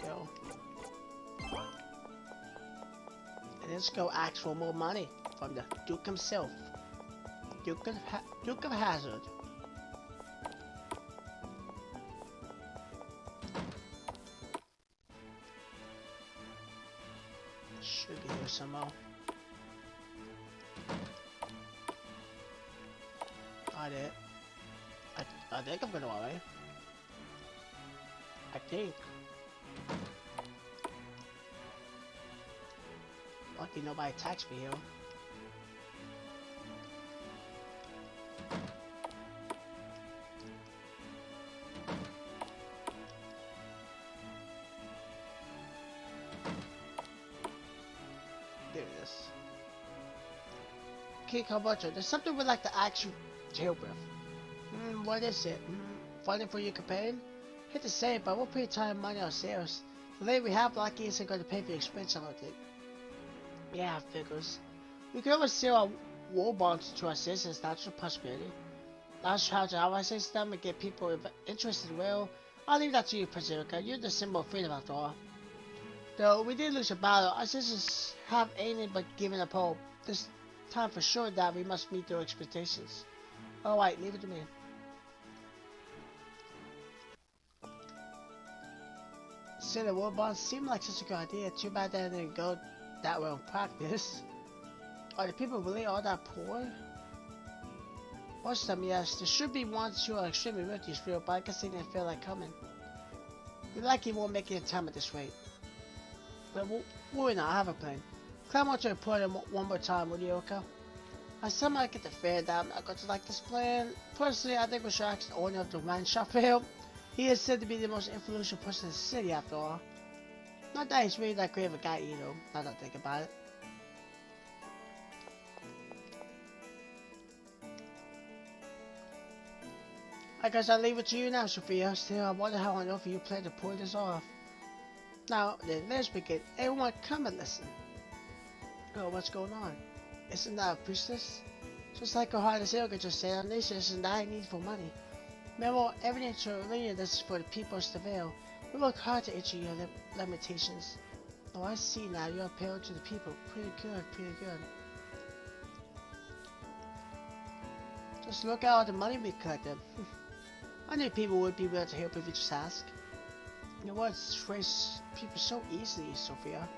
Yo. And let's go ask for more money from the Duke himself. Duke of Hazard. Should be here somehow. I think I'm gonna alright. I think. Lucky nobody attacks me here. There it is. Okay, Carbunccio, there's something we'd like to ask you to help with. What is it? Funding for your campaign? Hate to say it, but we're pretty tight on money ourselves. The rate we have lucky isn't going to pay for your expense, I don't think. Yeah, figures. We could always sell our war bonds to our citizens, that's a possibility. That's how to advertise them and get people interested. Well, I'll leave that to you, Pacifica. You're the symbol of freedom after all. Though we did lose a battle, our citizens have anything but given up hope. This time for sure that we must meet their expectations. Alright, leave it to me. See, the war bonds seem like such a good idea. Too bad that didn't go that well in practice. Are the people really all that poor? Most of them, yes. There should be ones who are extremely rich, feel, but I guess they didn't feel like coming. We're lucky we won't make it in time at this rate. But worry not, I have a plan. Climb onto the podium one more time, will you, okay? I somehow get the fear that I'm not going to like this plan. Personally, I think we should ask the owner of the wine shop for help. He is said to be the most influential person in the city after all. Not that he's really that great of a guy either, now that I think about it. I guess I'll leave it to you now, Sophia. Still, I wonder how on earth you plan to pull this off. Now, then, let's begin. Everyone, come and listen. Oh, what's going on? Isn't that a priestess? Just like our highness Elga just said, our nation is in dire need for money. Remember, everything to earlier, this is for the people's travail. We work hard to ensure your limitations. Oh, I see now, you're appealing to the people. Pretty good, pretty good. Just look at all the money we collected. I knew people would be willing to help if you just ask. You know what? Trace people so easily, Sophia.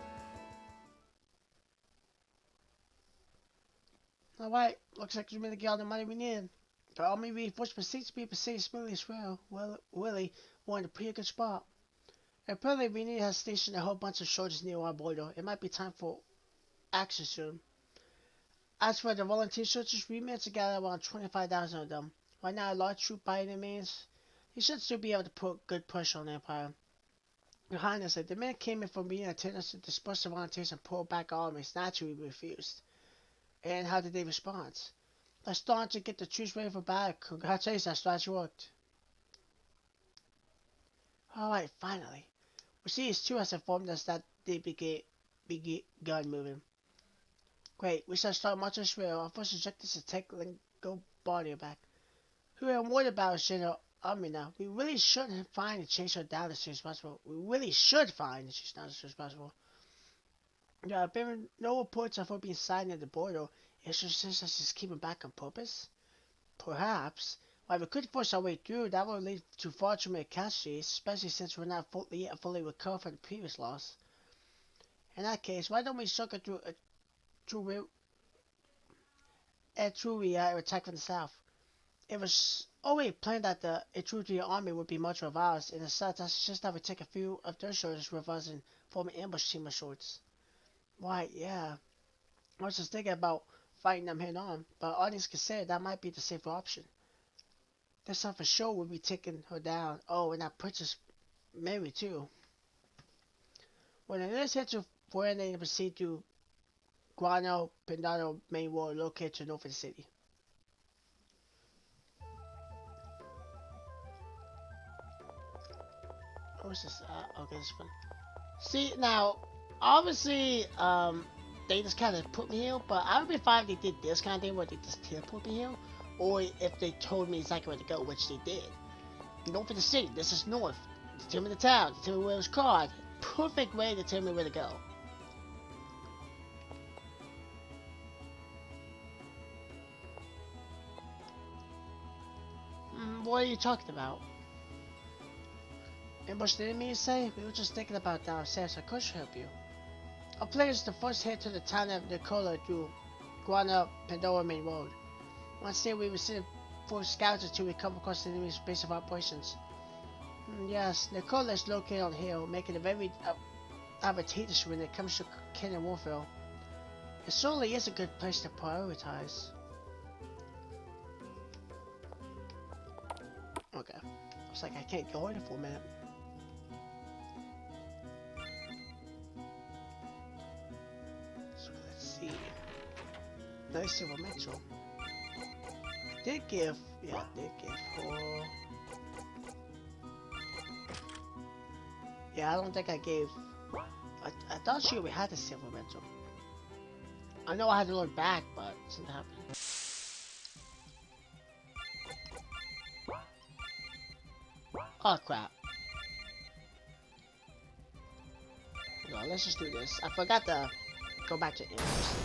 Alright, looks like we really got all the money we need. The army reinforcement seems to be proceeding smoothly as well. Well, Willie, we're in a pretty good spot. Apparently, Renee has stationed a whole bunch of soldiers near our border. It might be time for action soon. As for the volunteer soldiers, we managed to gather around 25,000 of them. Right now, a large troop by any means. He should still be able to put good pressure on the Empire. Your Highness, the men came in from being attendants to disperse the volunteers and pull back armies. Naturally, we refused. And how did they respond? They're starting to get the troops ready for battle. Congratulations, that strategy worked. Alright, finally. Mercedes 2 has informed us that they begun moving. Great, we shall start marching this rail. Our first objective is to take Lingo Bardia back. Who I'm worried about is General Army now. We really shouldn't find and chase her down as soon as possible. We really should find and chase her down as soon as possible. There have been no reports of her being sighted at the border. Is her sister just keeping back on purpose? Perhaps. While we could force our way through, that would lead to far too many casualties, especially since we're not fully recovered from the previous loss. In that case, why don't we circle through attack from the south? It was always planned that the Etruria army would be much of ours, and as such, that's just that we take a few of their soldiers with us and form an ambush team of sorts. Right, yeah. I was just thinking about fighting them head on, but audience can say that might be the safer option. This time for sure we'll be taking her down. Oh, and that Princess Mary too. Well, then let's head to Fuente and proceed to Guano Pendano main wall located to north of the city. What's this? Okay, this one. See, now, obviously, they just kind of put me here, but I would be fine if they did this kind of thing where they just put me here, or if they told me exactly where to go, which they did. North of the city, this is north. Tell me the town, tell me where it was called. perfect way to tell me where to go. What are you talking about? And what did me say? We were just thinking about downstairs. I could help you. Our plan is to first head to the town of Nicola through Guana Pandora Main Road. Once there, we will send for scouts until we come across the enemy's base of operations. Yes, Nicola is located on a hill, making it very advantageous when it comes to cannon warfare. It certainly is a good place to prioritize. Okay. Looks like I can't go in for a minute. So let's see. Nice silver metro. I did give for... Yeah, I don't think I gave... I thought sure we had the silver metro. I know I had to look back, but it didn't happen. Oh crap. No, let's just do this. I forgot to go back to inputs.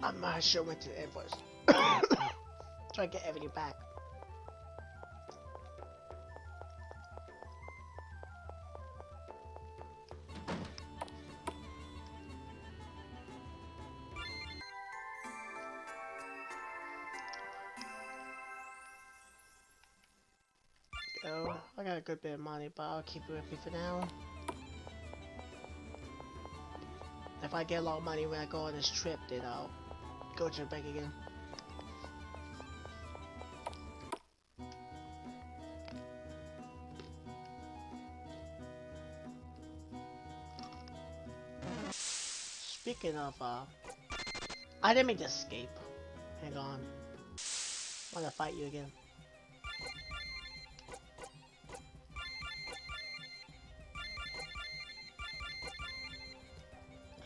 I'm not sure went to the inputs. Try to get everything back. Go. I got a good bit of money, but I'll keep it with me for now. If I get a lot of money when I go on this trip, then I'll go to the bank again. Speaking of, I didn't mean to escape. Hang on. I wanna fight you again.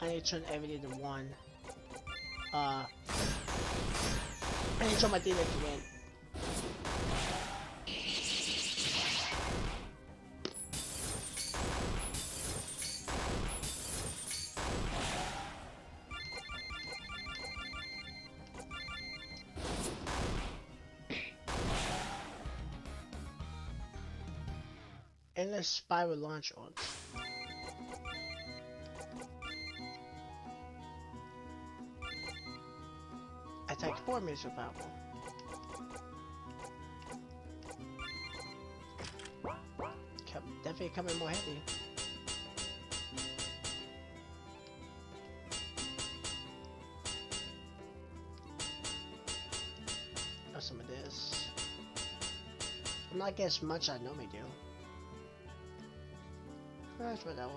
I need to turn everything to 1. I need to turn my dealer to win. Endless spiral launch on. Attack 4 meters of power. Definitely coming more heavy. Got some of this. I'm not getting as much as I normally do. That's whatever.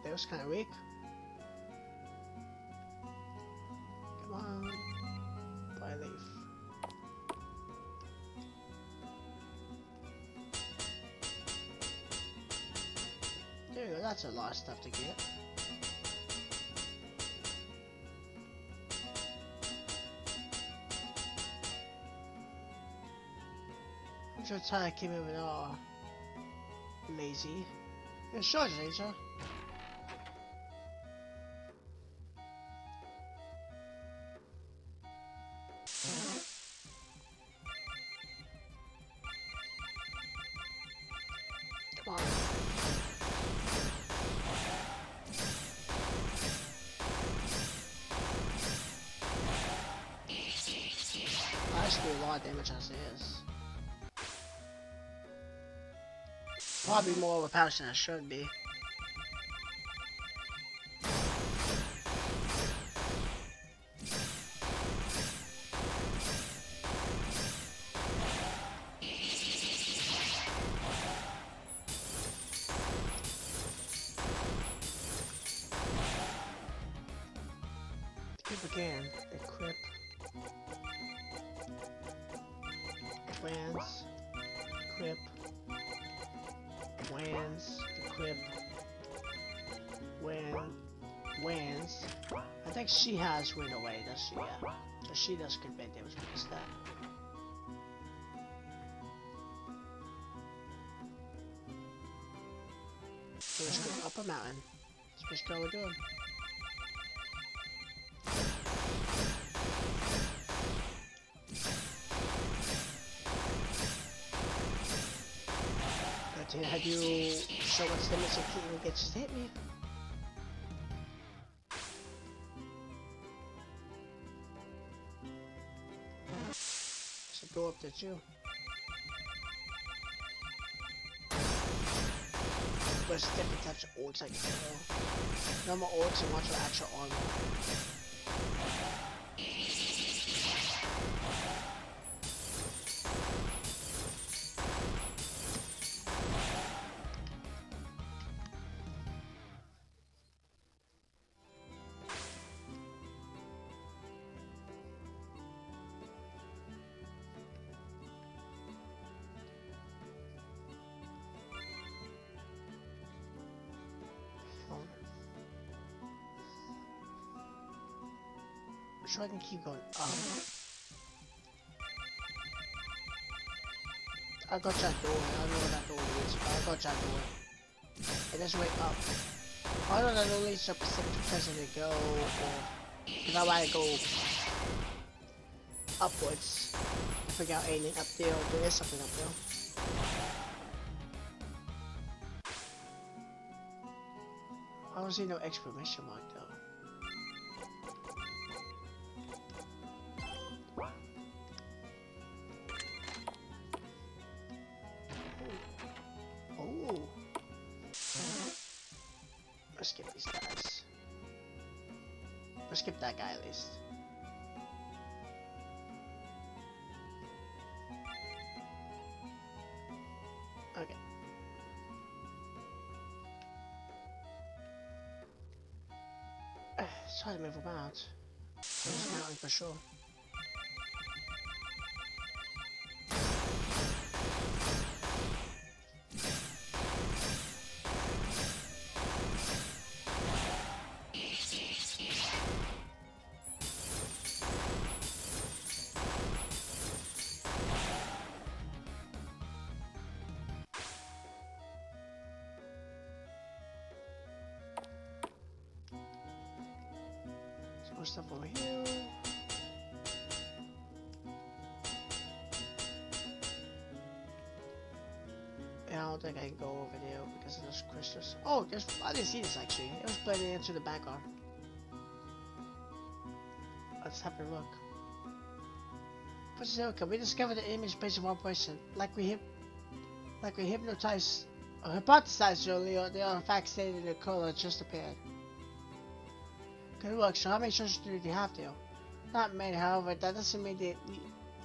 That was kind of weak. Come on. Fly leaf. There you go, that's a lot of stuff to get. I'm sure Ty came in with all lazy. You're sure, laser. Come on. lot of damage as it is. Probably more overpowered than I should be. Again, equip, wands, equip, wands, equip, wands. I think she has rid away, does she? Yeah. So she does good bad damage with that. So let's go up a mountain. That's basically all we're doing. Have you show what's the limits of Keaton gets to hit me? So go up there too. But it's different types of orcs I can kill. Normal orcs and ones with actual armor. So I can keep going up. I got that door. I don't know what that door is, but I got that door. And there's way up. I don't know that door leads to a specific place to go, or because I want to go upwards to figure out anything up there, or there is something up there. I don't see no exclamation mark though. Let's skip these guys. Let's skip that guy at least. Okay. Let's try to move him out. There's a mountain for sure. More stuff over here. Yeah, I don't think I can go over there because of those crystals. Oh, I didn't see this actually. It was blending into the background. Let's have a look. Can we discover the image based on one person? Like we hypnotized or hypothesized earlier, they are in fact stated in the color that just appeared. Good work. So how many choices do you have there? Not many, however, that doesn't mean that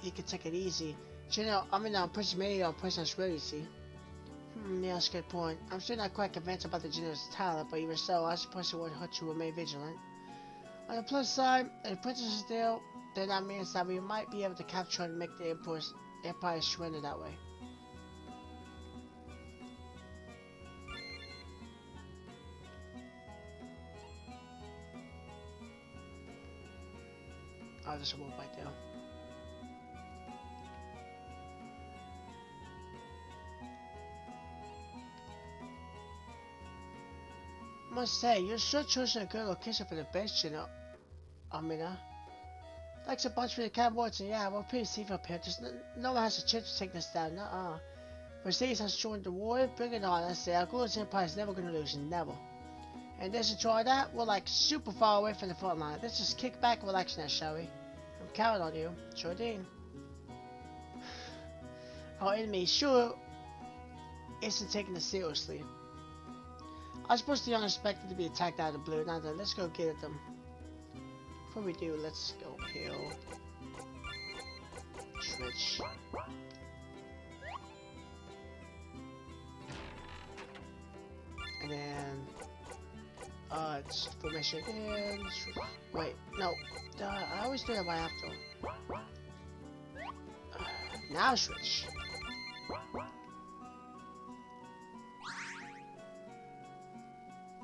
you can take it easy. So, you know, I mean, I'm pushing many on person's will, you see. Yeah, that's a good point. I'm still not quite convinced about the general's talent, but even so, I suppose it won't hurt to remain vigilant. On the plus side, if the princess is there, then that means that we might be able to capture and make the empire surrender that way. Oh, there's a wolf right there. I must say, you're sure choosing a good location for the base, you know, Amina. Thanks a bunch for the cowboys, and yeah, we're pretty safe up here. Just no one has a chance to take this down, Mercedes has joined the war, bring it on, I say. Our Golden Empire is never gonna lose, never. And just enjoy that, we're like super far away from the front line. Let's just kick back and relax now, shall we? I'm counting on you. Sure, Dean. Our enemy sure isn't taking us seriously. I suppose the unexpected to be attacked out of the blue. Now then, let's go get at them. Before we do, let's go heal. Switch. And then, it's formation again. Wait, no. I always do that by after. Now switch.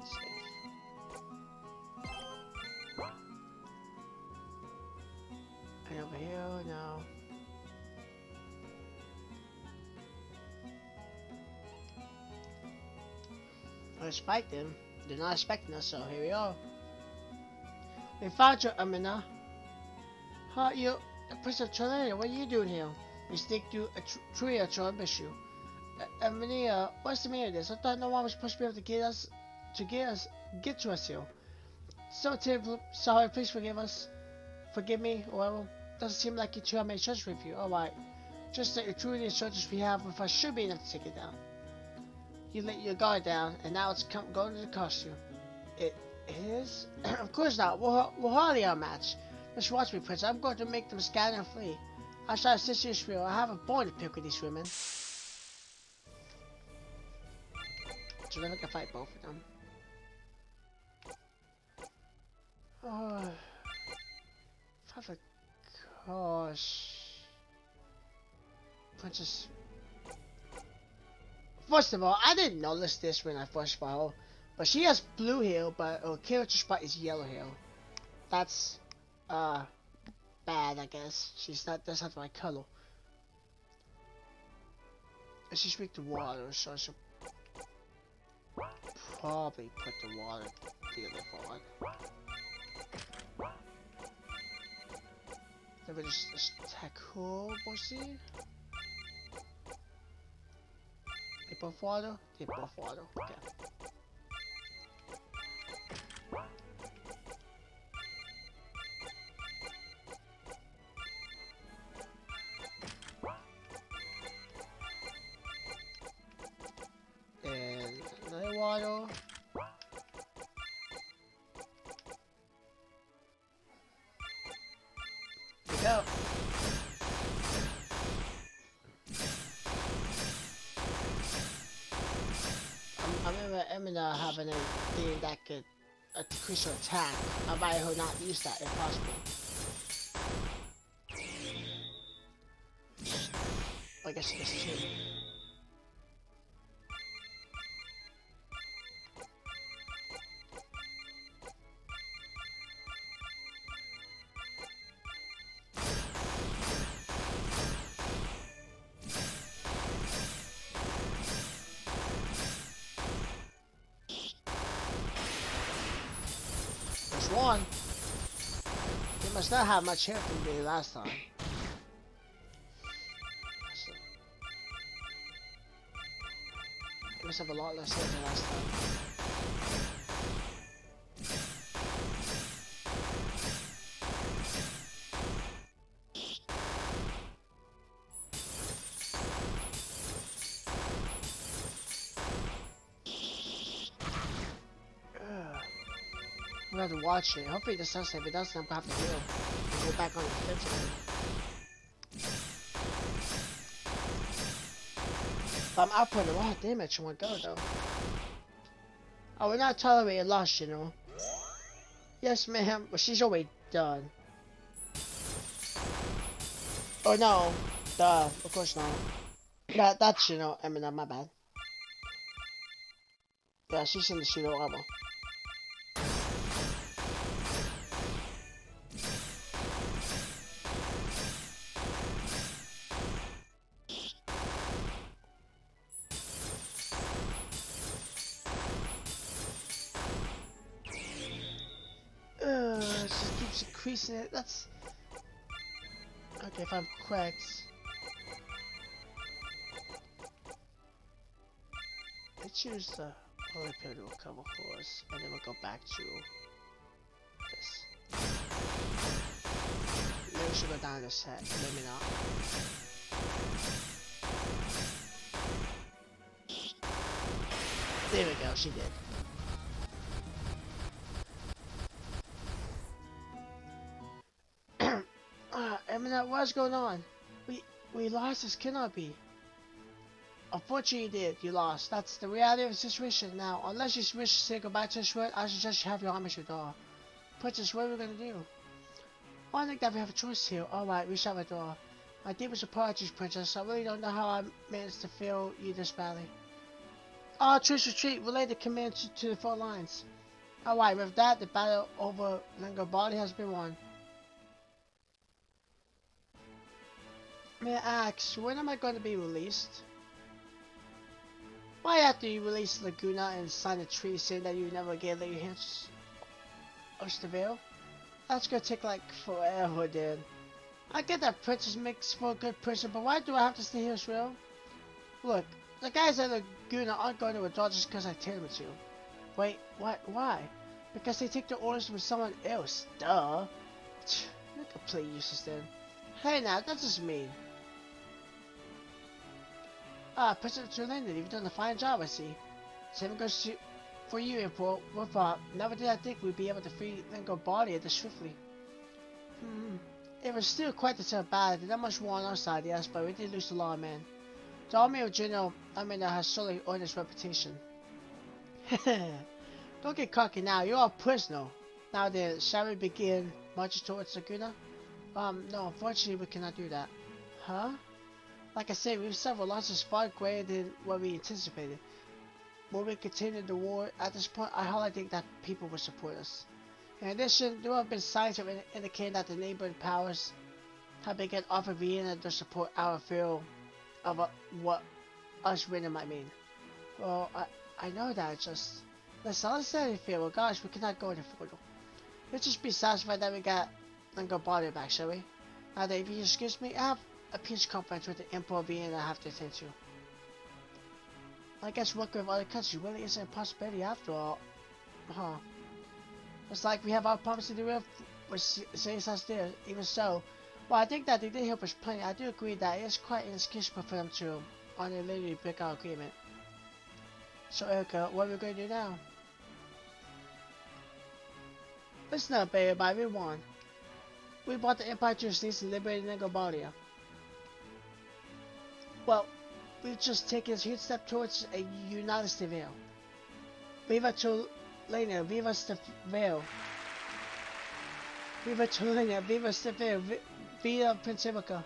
Save. And over here, no. Let's fight them. They're not expecting us, so here we are. We found you, Amina. Huh, you, Prince of Tornado, what are you doing here? We sneaked through a tree to ambush you. Amina, what's the meaning of this? I thought no one was supposed to be able to get to us here. So terrible, sorry, please forgive me, or whatever. Doesn't seem like you two have made choice with you. Alright. Just that your true instructions we have with us should be enough to take it down. You let your guard down, and now it's going to cost you. It is? Of course not. We're hardly our match. Just watch me, Prince. I'm going to make them scatter and flee. I shall assist you, Shrill. I have a bone to pick with these women. So then I can fight both of them. Oh, for the gosh. Princess. First of all, I didn't notice this when I first fought her, but she has blue hair, but her character spot is yellow hair. That's, bad, I guess. That's not my color. And she's weak to water, so I should probably put the water dealer on. Then we just attack her, bossy. They both water? They both water, okay. And another water. There we go. I remember Emina having a thing that could increase her attack. I might her not use that if possible. I guess it is too. One. He must not have much hair from me last time. He must have a lot less hair than last time. I'm gonna have to watch it. Hopefully this does. If it doesn't, I'm gonna have to heal and go back on the defensive. I'm outputting a lot of damage in one go though. Oh, we're not tolerating loss, you know. Yes, ma'am. But she's already done. Oh no, duh. Of course not. That's you know. I mean, my bad. Yeah, she's in the pseudo armor. Just keeps increasing it. That's okay. If I'm correct, let's choose the only period to recover for us, and then we'll go back to this. Maybe we should go down this set. Maybe not. There we go, she did. Eminet, what's going on? We lost, this cannot be. Unfortunately you did, you lost. That's the reality of the situation now. Unless you wish to say goodbye to this world, I suggest you have your homage withdraw. Princess, what are we gonna do? I don't think that we have a choice here. Alright, we shall withdraw. My deepest apologies, Princess. I really don't know how I managed to fail you this badly. Oh, Trish retreat, relay the command to the front lines. Alright, with that, the battle over Langobali has been won. May I ask, when am I going to be released? Why after you release Laguna and sign a treaty saying that you never gave your hands of the veil? That's gonna take like forever then. I get that Princess makes for a good person, but why do I have to stay here as well? Look, the guys at Laguna aren't going to withdraw just because I tell them to. Wait, what? Why? Because they take the orders from someone else. Duh. You're completely useless then. Hey now, that's just mean. President Turlander, you've done a fine job, I see. Same goes for you, Emperor. Never did I think we'd be able to free Langobali this swiftly. It was still quite the tough battle. Not much war on our side, yes, but we did lose a lot of men. The army of General Amina has solely earned its reputation. Don't get cocky now, you're a prisoner. Now then, shall we begin marching towards Laguna? No, unfortunately we cannot do that. Huh? Like I said, we have several losses far greater than what we anticipated. When we continue the war, at this point, I hardly think that people will support us. In addition, there have been signs of indicating that the neighboring powers have begun offering Vienna their support our fear of what us winning might mean. Well, I know that, just... Listen, let's say anything fear. Well, gosh, we cannot go any further. Let's just be satisfied that we got Langobali back, shall we? Now that if you excuse me, I have a peace conference with the Emperor of Vienna I have to attend to. I guess working with other countries really isn't a possibility after all. Huh. It's like we have our promise to do it, which says us there. Even so, well, I think that they did help us plenty. I do agree that it is quite inexcusable for them to literally break our agreement. So, Erica, what are we going to do now? Listen up, everybody, we won. We brought the Empire to its knees and liberated Langobali. Well, we've just taken a huge step towards a united Veil. Viva Tulania, Viva Veil. Viva Tulania, Viva Veil, Viva Prince Ivica.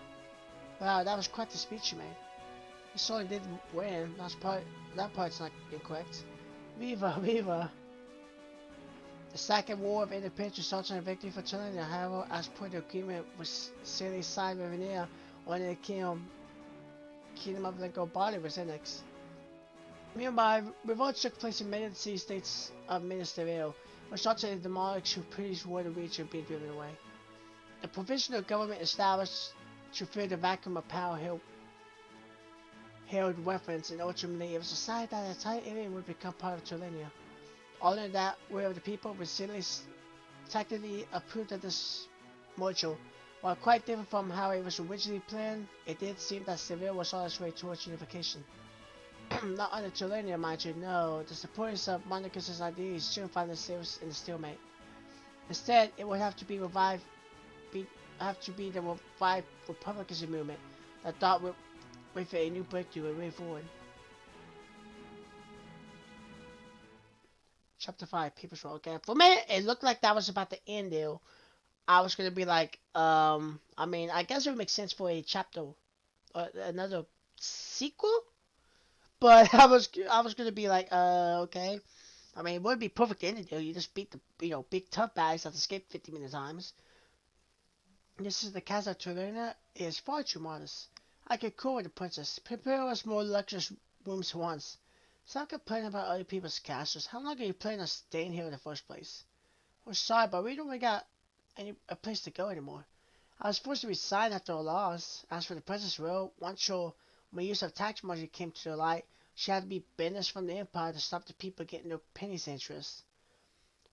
Wow, that was quite the speech you made. You certainly did win. That part's not incorrect. Viva, Viva. The Second War of Independence resulted in a victory for Tulania. However, as per the agreement was silly signed with Veneer on the Kingdom of Langobali was annexed. Meanwhile, revolts took place in many of the city-states of Ministerial, resulting in the monarchs who previously ruled the region being driven away. The provisional government established to fill the vacuum of power held weapons, and ultimately it was decided that the entire area would become part of Tulania. Other than that, we of the people were technically approved of this module. While quite different from how it was originally planned, it did seem that Seville was on its way towards unification. Not under Tulania, mind you, no. The supporters of Monarchus' ideas soon found themselves in a stalemate. Instead, it would have to be the revived Republicanism movement that thought with a new breakthrough and way forward. Chapter 5, People's Roll again. For me, it looked like that was about the end there. I was gonna be like, I mean, I guess it would make sense for a chapter, another sequel. But I was gonna be like, okay. I mean, it would be perfect ending there. You just beat the, big tough bags that escaped 50 million times. This is the castle Turlena. It is far too modest. I could call with the princess. Prepare us more luxurious rooms once. Stop complaining about other people's castles. How long are you planning on staying here in the first place? We're sorry, but we don't really got a place to go anymore. I was forced to resign after a loss. As for the princess royal, once your use of tax money came to the light, she had to be banished from the empire to stop the people getting their pennies interest.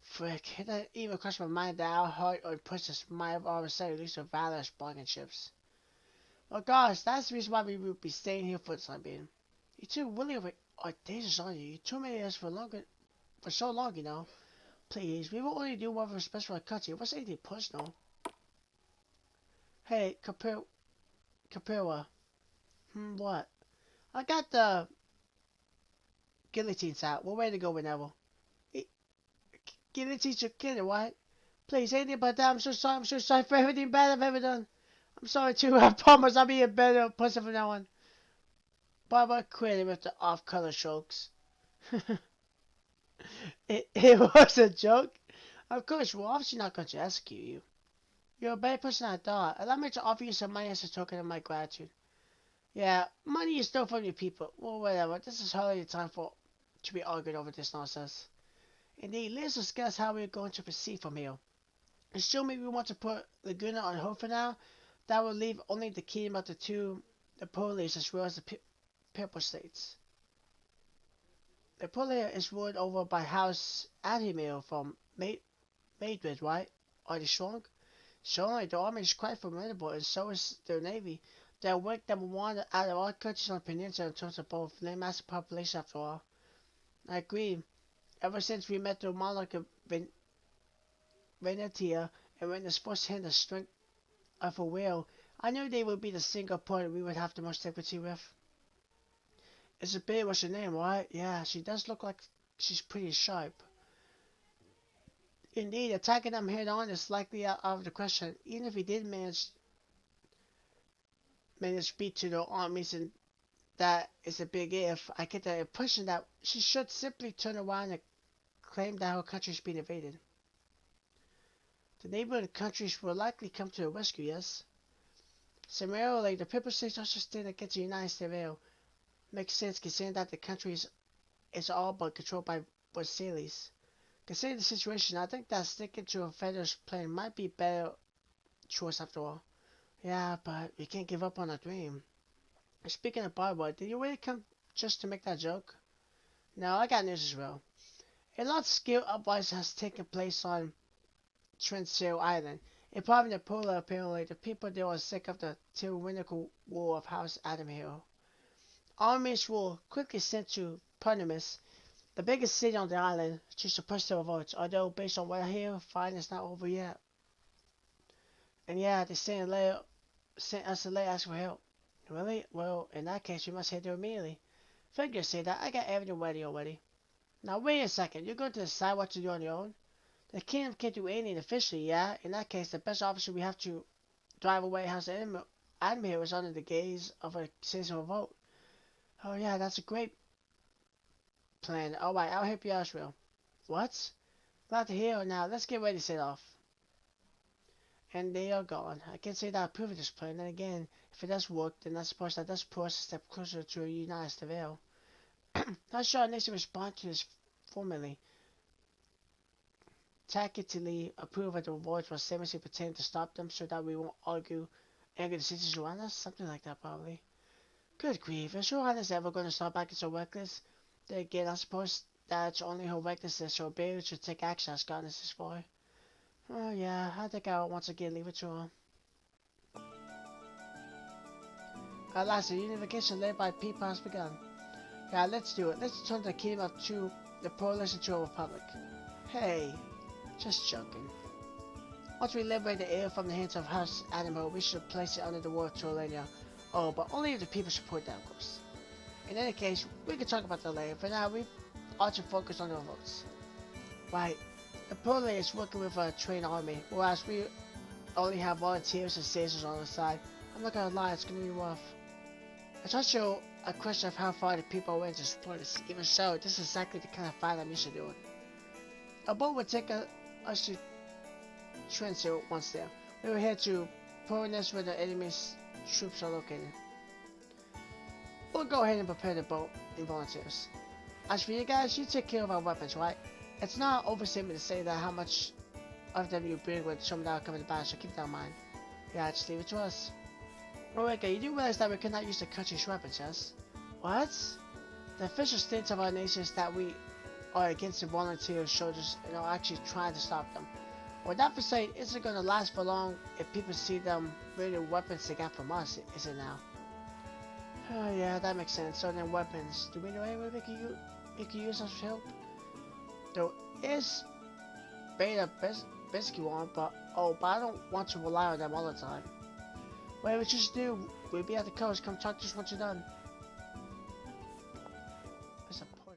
Frick, it didn't even cross my mind that our heart or princess might have already said at least her valorous bargain chips. Well, gosh, that's the reason why we would be staying here for the time being. You two really Our days is on you. You terminated us for so long, you know. Please, we will only do what was best for our country. What's anything personal? Hey, Kapua. What? I got the guillotines out. We're ready to go whenever. Eh, Guillotines are killing, what? Please, anything but that. I'm so sorry. I'm so sorry for everything bad I've ever done. I'm sorry too. I promise I'll be a better person from now on. Barbara quit with the off-color strokes. It was a joke. Of course, we're obviously not going to execute you. You're a better person than I thought. Allow me to offer you some money as a token of my gratitude. Yeah, money is still from you people. Well, whatever. This is hardly the time to be arguing over this nonsense. Indeed, let's discuss how we're going to proceed from here. Assuming we want to put Laguna on hold for now, that will leave only the kingdom of the police as well as the Purple States. The police is ruled over by House Admiral from Madrid, right? Are they strong? Certainly, the army is quite formidable, and so is their navy. They are ranked number one out of all countries on the peninsula in terms of both landmass and population, after all. I agree. Ever since we met the monarch of Venetia and witnessed firsthand the strength of a will, I knew they would be the single party we would have the most sympathy with. Isabella was her name, right? Yeah, she does look like she's pretty sharp. Indeed, attacking them head on is likely out of the question, even if we did manage to beat to the armies, and that is a big if. I get the impression that she should simply turn around and claim that her country is being invaded. The neighboring countries will likely come to her rescue, yes? Similarly, the Purple States also stand against the United States of Ale. Makes sense considering that the country is all but controlled by Versailles. Considering the situation, I think that sticking to a Federalist plan might be a better choice after all. Yeah, but we can't give up on our dream. Speaking of Barbara, did you really come just to make that joke? No, I got news as well. A large scale uprising has taken place on Trensail Island. In part of Napoleon, apparently, the people there are sick of the tyrannical rule of House Admiral. Armies were quickly sent to Punimus, the biggest city on the island, to suppress the revolts, although based on what I hear, fighting is not over yet. And yeah, they sent us a letter asking for help. Really? Well, in that case, we must head there immediately. Figure say that I got everything ready already. Now wait a second, you're going to decide what to do on your own? The kingdom can't do anything officially, yeah? In that case, the best option we have to drive away House Admiral is under the gaze of a citizen revolt. Oh yeah, that's a great plan. Alright, I'll help you out, Shrill. What? Glad to hear. Now, let's get ready to set off. And they are gone. I can't say that I approve of this plan. Then again, if it does work, then I suppose that does put us a step closer to a united Seville. Not sure our nation respond to this formally. Tacitly approve of the rewards while seriously pretend to stop them so that we won't anger the citizens around us? Something like that, probably. Good grief, is Your Highness ever going to start back so reckless? Then again, I suppose that's only her recklessness, so ability to take action as goddess is for. Oh yeah, I think I'll once again leave it to her. At last, the unification led by people has begun. Yeah, let's do it. Let's turn the kingdom to the Polish into a republic. Hey, just joking. Once we liberate the air from the hands of House Admiral, we should place it under the war of Torlania. Oh, but only if the people support that, of course. In any case, we can talk about that later. For now, we ought to focus on our votes. Right. The Polish is working with a trained army, whereas we only have volunteers and citizens on the side. I'm not gonna lie, it's gonna be rough. It's also a question of how far the people are willing to support us. Even so, this is exactly the kind of fight I'm used to doing. A boat would take us to Trensail once there. We will head to Ponius where the enemy's troops are located. We'll go ahead and prepare the boat and volunteers. As for you guys, you take care of our weapons, right? It's not an overstatement to say that how much of them you bring with some that are coming to battle, so keep that in mind. Yeah, just leave it to us. Rebecca, you do realize that we cannot use the country's weapons, yes? What? The official stance of our nation is that we are against the volunteer soldiers and are actually trying to stop them. With that for saying, isn't going to last for long if people see them bringing weapons they got from us, is it now? Oh yeah, that makes sense. So then weapons. Do we know any way we can use as help? There is beta basic one, but I don't want to rely on them all the time. Whatever we just do, we'll be at the coast. Come talk to us once you're done.